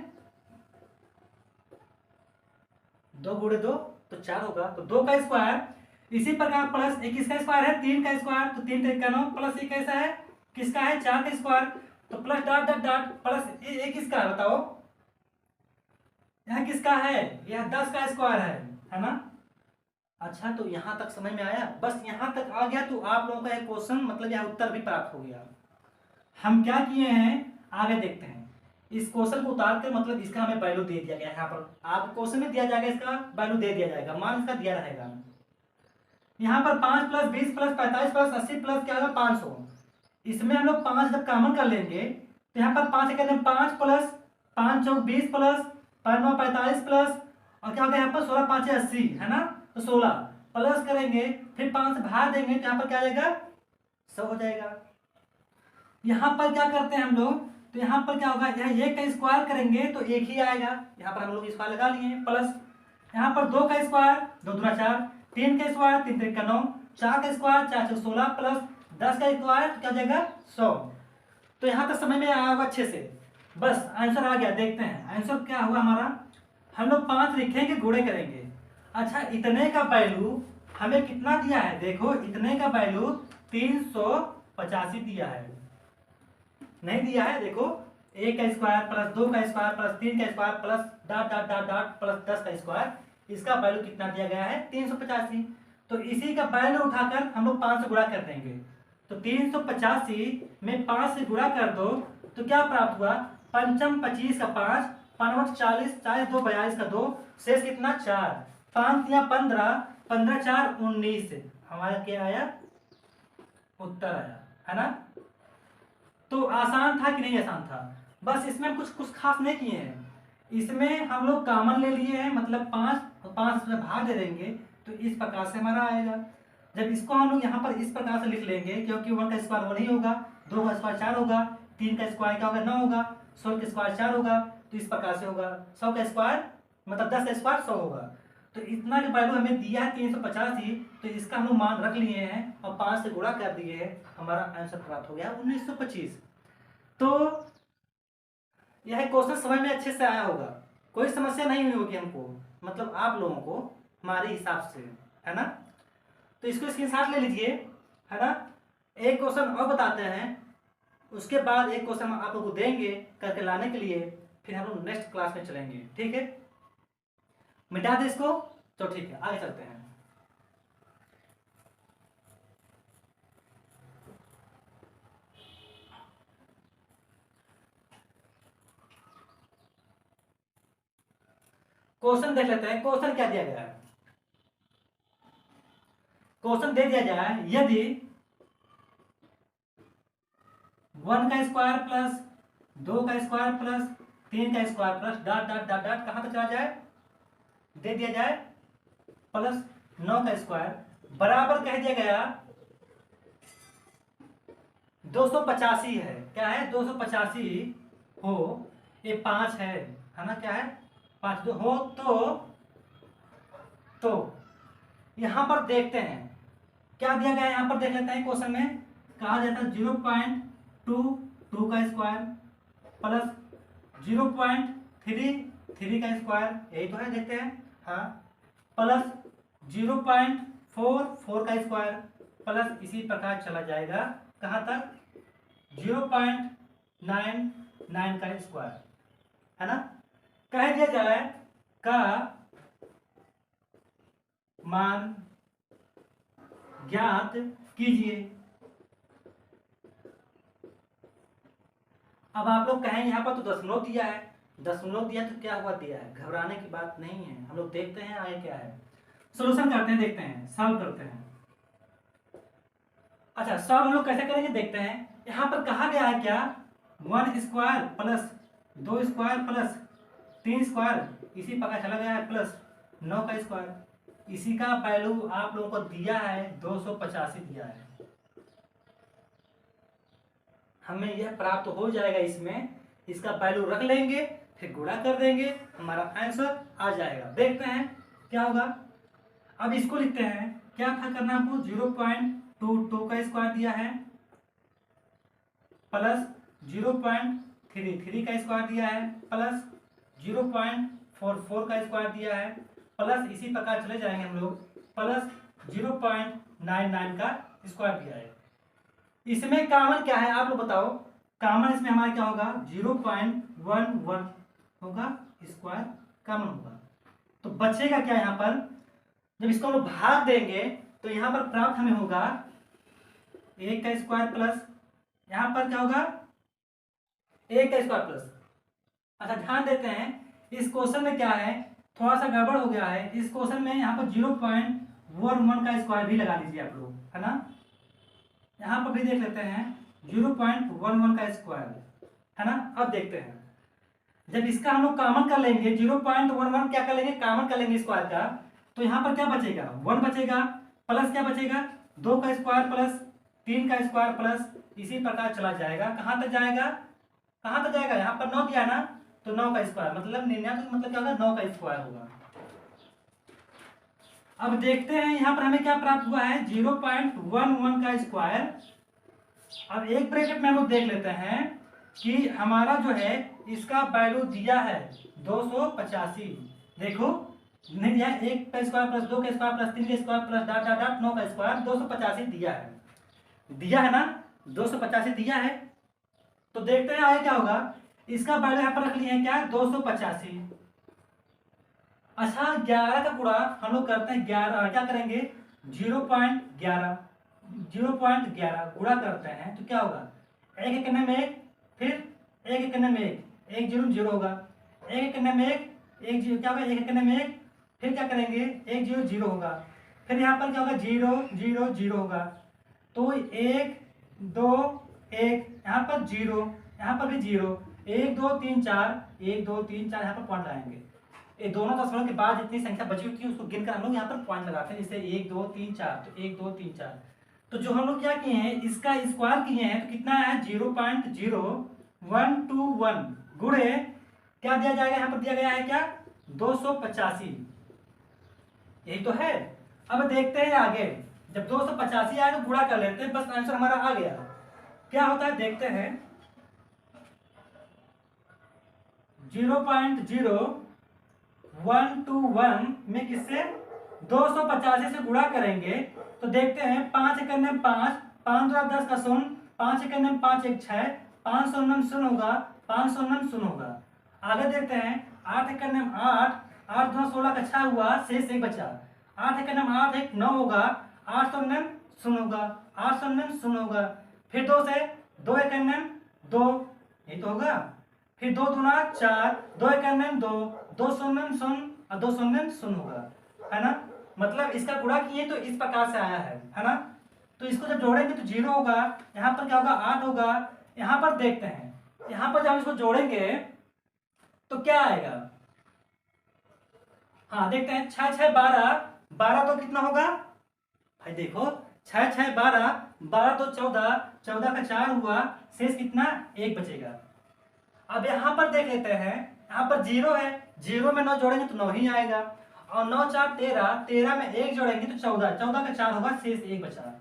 2 गुणे 2 तो 4 होगा, तो 2 का स्क्वायर। इसी प्रकार प्लस एक किसका स्क्वायर है? 3 का स्क्वायर, तो 3 3 का 9 प्लस ये कैसा है? किसका है? 4 का स्क्वायर, तो plus dot dot dot plus ये किसका है बताओ? यह किसका है? यह 10 का स्क्वायर है ना। अच्छा, तो यहां तक समझ में आया? बस यहां तक आ गया तो आप लोगों का एक क्वेश्चन मतलब यह उत्तर भी प्राप्त हो गया। हम क्या किए हैं आगे देखते हैं। इस क्वेश्चन को उतार कर मतलब इसका हमें वैल्यू दे दिया गया है। यहाँ पर आप क्वेश्चन में दिया जाएगा, इसका वैल्यू दे दिया जाएगा, मान इसका दिया रहेगा। यहाँ पर 5 प्लस 20 प्लस 45 प्लस 80 प्लस क्या होगा? 500। इसमें हम लोग 5 जब कॉमन कर लेंगे तो यहाँ पर 5 कहते हैं 5 प्लस 5 चौक 20 प्लस 5 9 45 प्लस और क्या होगा यहाँ पर 16 5 80, है ना। तो 16 प्लस करेंगे फिर 5 से भाग देंगे तो यहाँ पर क्या आ जाएगा? 100 हो जाएगा। यहाँ पर क्या करते हैं हम लोग? तो यहाँ पर क्या होगा? यहाँ 1 का स्क्वायर करेंगे तो 1 ही आएगा। यहाँ पर हम लोग स्क्वायर लगा लिए प्लस यहाँ पर 2 का स्क्वायर 2 दूना 4, 3 का स्क्वायर 3 3 का 9, 4 का स्क्वायर 4 4 16 प्लस 10 का स्क्वायर क्या हो जाएगा? 100। तो यहाँ तक समझ में आया होगा अच्छे से। बस आंसर आ गया। देखते हैं आंसर क्या हुआ हमारा। हम लोग 5 लिखेंगे, गुणे करेंगे। अच्छा, इतने का वैल्यू हमें कितना दिया है? देखो, इतने का वैल्यू 385 दिया है, नहीं दिया है। देखो, 1 का स्क्वायर प्लस 2 का स्क्वायर प्लस 3 का square plus dot dot dot dot plus 10 का स्क्वायर, इसका वैल्यू कितना दिया गया है? 385। तो इसी का वैल्यू उठाकर हम लोग 5 से गुणा कर देंगे। तो 385 में 5 से गुणा कर दो तो क्या प्राप्त हुआ? पंचम 25 का 5, 5 40, 40 2 42 का 2, शेष कितना? 4, 5 या 15, 15 4 19। हमारा क्या आया? उत्तर आया, है ना। तो आसान था कि नहीं आसान था? बस इसमें कुछ खास नहीं किए हैं। इसमें हम लोग कॉमन ले लिए हैं, मतलब 5 में भाग दे देंगे तो इस प्रकार से हमारा आएगा। जब इसको हम लोग यहाँ पर इस प्रकार से लिख लेंगे, क्योंकि 1 का स्क्वायर 1 ही होगा, 2 का स्क्वायर 4 होगा, 3 का स्क्वायर क्या होगा? 9 होगा, 16 का स्क्वायर 4 होगा, तो इस प्रकार से होगा। 100 का स्क्वायर मतलब 10 का स्क्वायर 100 होगा। तो इतना जो वैल्यू हमें दिया है 385, तो इसका हम लोग मान रख लिए हैं और 5 से गुणा कर दिए हैं, हमारा आंसर प्राप्त हो गया 1925। तो यह क्वेश्चन समझ में अच्छे से आया होगा, कोई समस्या नहीं हुई होगी हमको, मतलब आप लोगों को, हमारे हिसाब से, है ना। तो इसको स्क्रीनशॉट ले लीजिए, है ना। एक क्वेश्चन और बताते हैं, उसके बाद एक क्वेश्चन हम आप लोग को देंगे करके लाने के लिए, फिर हम लोग नेक्स्ट क्लास में चलेंगे, ठीक है। मिटा दे इसको, तो ठीक है, आगे चलते हैं। क्वेश्चन देख लेते हैं, क्वेश्चन क्या दिया गया है। क्वेश्चन दे दिया जाए, यदि 1 का स्क्वायर प्लस 2 का स्क्वायर प्लस 3 का square plus dot dot dot dot कहां तक चला जाए, दे दिया जाए प्लस 9 का स्क्वायर बराबर कह दिया गया 285 है। क्या है, 285 हो, ये 5 है ना, क्या है 5 दो हो, तो यहां पर देखते हैं क्या दिया गया है, यहां पर देख लेते हैं। क्वेश्चन में कहा जाता है 0.22 का स्क्वायर प्लस 0.33 का स्क्वायर, यही तो है, देखते हैं, हाँ, प्लस 0.44 का स्क्वायर प्लस इसी प्रकार चला जाएगा कहां तक, 0.99 का स्क्वायर, है ना। कह दिया जाए का मान ज्ञात कीजिए। अब आप लोग कहें यहाँ पर तो दशमलव दिया है, दशमलव दिया तो क्या हुआ, दिया है, घबराने की बात नहीं है। हम लोग देखते हैं आगे क्या है, सोल्यूशन करते हैं, देखते हैं, सॉल्व करते हैं। अच्छा, सॉल्व हम लोग कैसे करेंगे देखते हैं। यहाँ पर कहा गया है क्या, 1 square plus 2 square plus 3 square, इसी प्रकार चला गया है प्लस 9 का स्क्वायर, इसी का वैल्यू आप लोगों को दिया है 285 दिया है। हमें यह प्राप्त हो जाएगा, इसमें इसका वैल्यू रख लेंगे, फिर गुणा कर देंगे, हमारा आंसर आ जाएगा। देखते हैं क्या होगा। अब इसको लिखते हैं, क्या था करना आपको, 0.22 का स्क्वायर दिया है प्लस 0.33 का स्क्वायर दिया है प्लस 0.44 का स्क्वायर दिया है प्लस इसी प्रकार चले जाएंगे हम लोग, प्लस 0.99 का स्क्वायर दिया है। इसमें कॉमन क्या है आप लोग बताओ, कॉमन इसमें हमारा क्या होगा, 0.11 होगा, स्क्वायर कॉमन होगा। तो बचेगा क्या यहाँ पर, जब इसको हम लोग भाग देंगे तो यहाँ पर प्राप्त हमें होगा 1 का स्क्वायर प्लस, यहाँ पर क्या होगा 1 का स्क्वायर प्लस। अच्छा, ध्यान देते हैं, इस क्वेश्चन में क्या है, थोड़ा सा गड़बड़ हो गया है। इस क्वेश्चन में यहाँ पर 0.11 का स्क्वायर भी लगा लीजिए आप लोग, है ना। यहाँ पर भी देख लेते हैं 0.11 का स्क्वायर, है ना। अब देखते हैं, जब इसका हम लोग कॉमन कर लेंगे, 0.11 क्या कर लेंगे, कॉमन कर लेंगे स्क्वायर का, तो यहाँ पर क्या बचेगा, 1 बचेगा प्लस क्या बचेगा, 2 का स्क्वायर प्लस 3 का स्क्वायर प्लस इसी प्रकार चला जाएगा, कहाँ तक जाएगा, कहाँ तक जाएगा, यहाँ पर 9 दिया ना, तो 9 का स्क्वायर मतलब 99, तो मतलब क्या होगा, 9 का स्क्वायर होगा। अब देखते हैं यहाँ पर हमें क्या प्राप्त हुआ है, 0.11 का स्क्वायर। अब एक ब्रैकेट में हम लोग देख लेते हैं कि हमारा जो है इसका वैल्यू दिया है 285, देखो नहीं दिया, 1 का स्क्वायर प्लस 2 का स्क्वायर प्लस 3 का square plus dot dot dot 9 का स्क्वायर, 285 दिया है ना, 285 दिया है। तो देखते हैं आगे क्या होगा, इसका वैल्यू यहाँ पर रख लिए हैं क्या, 285। अच्छा, 11 का गुणा हम लोग करते हैं, 11 क्या करेंगे, 0.11 गुणा करते हैं तो क्या होगा, एक एक करने में एक, फिर एक एक करने में एक जीरो जीरो होगा, एक एक करने में एक जीरो क्या होगा, एक एक करने में एक, फिर क्या करेंगे, एक जीरो जीरो होगा, फिर यहाँ पर क्या होगा, 0 0 0 होगा, तो 1 2 1, यहाँ पर 0, यहाँ पर भी 0, 1 2 3 4, 1 2 3 4, यहाँ पर पॉइंट लगाएंगे। ये दोनों दशमलव के बाद जितनी संख्या बची होती है उसको गिनकर हम लोग यहाँ पर पॉइंट लगाते हैं, जैसे 1 2 3 4, तो 1 2 3 4। तो जो हम लोग क्या किए हैं, इसका स्क्वायर किए हैं, तो कितना है, 0.0121 गुणे क्या दिया जाएगा, यहाँ पर दिया गया है क्या, 285। यही तो है। अब देखते हैं आगे, जब 285 आए तो गुणा कर लेते हैं, बस आंसर हमारा आ गया। क्या होता है देखते हैं, 0.0121 में किससे 285 से गुणा करेंगे तो देखते हैं 5 एकम में 5, 5 दूना 10 का 0, 5 एकम में 5 एक 6, 5 शून्य 0 होगा, 5 शून्य 0 होगा। आगे देखते हैं 8 एकम में 8, 8 दूना 16 का 6 हुआ, शेष एक बचा। 8 एकम में 8 एक 9 होगा, 8 शून्य 0 होगा, 8 शून्य 0 होगा। फिर 2 से 2 एकम में 2, यही तो होगा। फिर 2 दूना 4, 2 एकम में 2, 2 शून्य 0 और 2 शून्य 0 होगा, है ना। मतलब इसका गुणा किए तो इस प्रकार से आया है ना। तो इसको जब जोड़ेंगे तो 0 होगा, यहाँ पर क्या होगा 8 होगा। यहाँ पर देखते हैं, यहाँ पर जब हम इसको जोड़ेंगे तो क्या आएगा। हाँ देखते हैं, 6 6 12, 12 तो कितना होगा भाई, देखो 6 6 12, 12 तो 14, 14 का 4 हुआ, शेष कितना एक बचेगा। अब यहाँ पर देख लेते हैं, यहाँ पर 0 है, 0 में 9 जोड़ेंगे तो 9 ही आएगा, और 9 4 13, 13 में 1 जोड़ेंगे तो 14, 14 का 4 होगा, शेष एक बचा।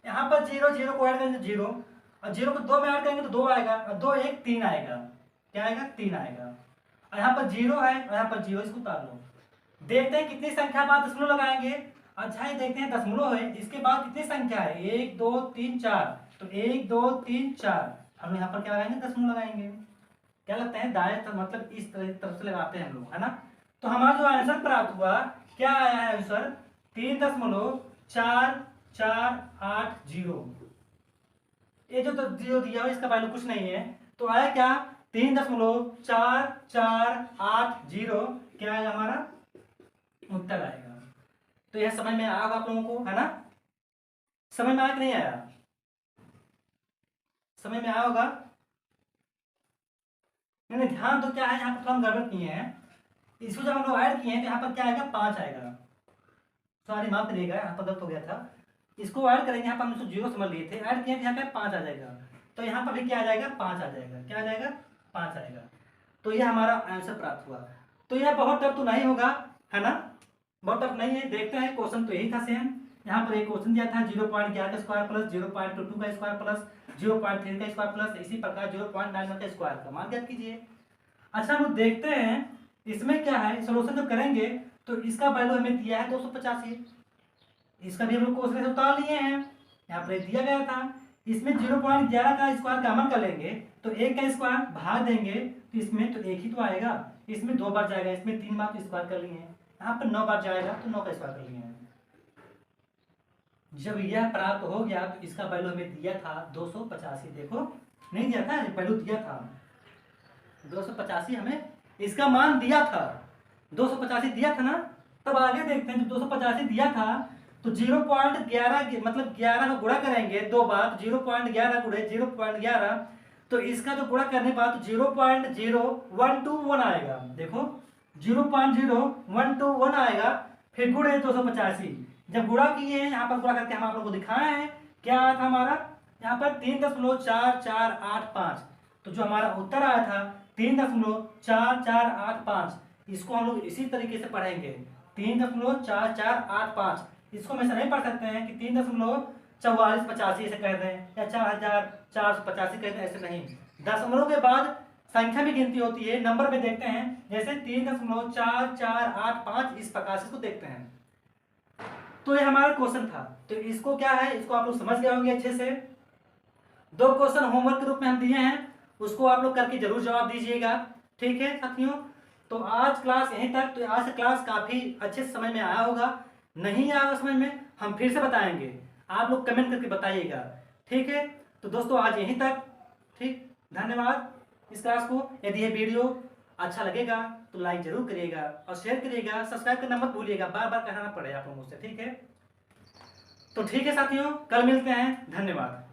यहाँ पर 0 0 को ऐड करेंगे तो 0, और 0 को 2 में ऐड करेंगे तो 2 आएगा, और 2 1 3 आएगा। क्या आएगा 3 आएगा। और यहाँ पर 0 है और यहाँ पर 0, इसको उतार लो। देखते हैं कितनी संख्या बाद दशमलव लगाएंगे। अच्छा ही देखते हैं, दशमलव है, इसके बाद कितनी संख्या है 1 2 3 4, तो 1 2 3 4, हम यहाँ पर क्या लगाएंगे दशमलव लगाएंगे। क्या लगता है दाएं मतलब इस तरफ से लगाते हैं हम लोग, है ना। तो हमारा जो आंसर प्राप्त हुआ क्या आया है आंसर 3.4480। ये जो तो जीरो दिया हुआ इसका वैल्यू कुछ नहीं है, तो आया क्या 3.4480। क्या आएगा हमारा उत्तर आएगा। तो यह समझ में आया होगा आप लोगों को, है ना। समझ में आया कि नहीं आया, समझ में आया होगा। मैंने ध्यान तो क्या है, यहाँ पर थोड़ा हम गड़बड़ किए हैं। इसको जब हम लोग ऐड किए हैं तो यहाँ पर क्या आएगा 5 आएगा। सॉरी माफ करिएगा, यहाँ पर गलत हो गया था। इसको ऐड करेंगे, यहाँ पर हम इसको 0 समझ लिए थे, ऐड किए यहाँ पे 5 आ जाएगा। तो यहाँ पर भी क्या आ जाएगा 5 आ जाएगा। क्या आ जाएगा 5 आएगा। तो ये हमारा आंसर प्राप्त हुआ। तो यह बहुत टफ तो नहीं होगा, है ना, बहुत टफ नहीं है। देखते हैं, क्वेश्चन तो यही था सेम। यहाँ पर एक क्वेश्चन दिया था 0.11 का स्क्वायर प्लस 0.22 का स्क्वायर प्लस 0.3 का स्क्वायर प्लस इसी प्रकार 0.91 का स्क्वायर का मान ज्ञात कीजिए। अच्छा हम लोग देखते हैं इसमें क्या है, सोल्यूशन जब करेंगे तो इसका वैल्यू हमें दिया है 285, इसका भी हम लोग क्वेश्चन से उतार लिए हैं, यहाँ पर दिया गया था। इसमें 0.11 का स्क्वायर कॉमन कर लेंगे तो 1 का स्क्वायर भाग देंगे तो इसमें तो 1 ही तो आएगा, इसमें 2 बार जाएगा, इसमें 3 बार तो स्क्वायर कर लिए हैं, यहाँ पर 9 बार जाएगा तो 9 का स्क्वायर कर लिए हैं। जब यह प्राप्त हो गया तो इसका वैल्यू हमें दिया था 285। देखो नहीं दिया था, वैल्यू दिया था 285, हमें इसका मान दिया था 285 दिया था ना। तब आगे देखते हैं, जब 285 दिया था तो 0.11 मतलब 11 का गुणा करेंगे 2 बार, 0.11 गुणे 0.11, तो इसका जो गुणा करने के बाद 0.0121 आएगा। देखो 0.0121 आएगा, फिर गुणे 285। जब गुणा किए हैं, यहाँ पर गुणा करके हम आप लोगों को दिखाए हैं, क्या आया था हमारा यहाँ पर 3.4485। तो जो हमारा उत्तर आया था 3.4485, इसको हम लोग इसी तरीके से पढ़ेंगे 3.4485। इसको हम ऐसा नहीं पढ़ सकते हैं कि 3.4485 ऐसे कह दें या 4485 कह दें, ऐसे नहीं। दशमलव के बाद संख्या भी गिनती होती है, नंबर में देखते हैं, जैसे 3.4485 इस प्रकार से इसको देखते हैं। तो ये हमारा क्वेश्चन था। तो इसको क्या है, इसको आप लोग समझ गए होंगे अच्छे से। 2 क्वेश्चन होमवर्क के रूप में हम दिए हैं, उसको आप लोग करके जरूर जवाब दीजिएगा, ठीक है साथियों। तो आज क्लास यहीं तक। तो आज क्लास काफी अच्छे से समझ में आया होगा, नहीं आया समझ में हम फिर से बताएंगे, आप लोग कमेंट करके बताइएगा, ठीक है। तो दोस्तों आज यहीं तक, ठीक, धन्यवाद। इस क्लास को यदि ये वीडियो अच्छा लगेगा तो लाइक जरूर करिएगा और शेयर करिएगा, सब्सक्राइब करना मत भूलिएगा, बार बार कहना पड़े आप लोगों से, ठीक है। तो ठीक है साथियों, कल मिलते हैं, धन्यवाद।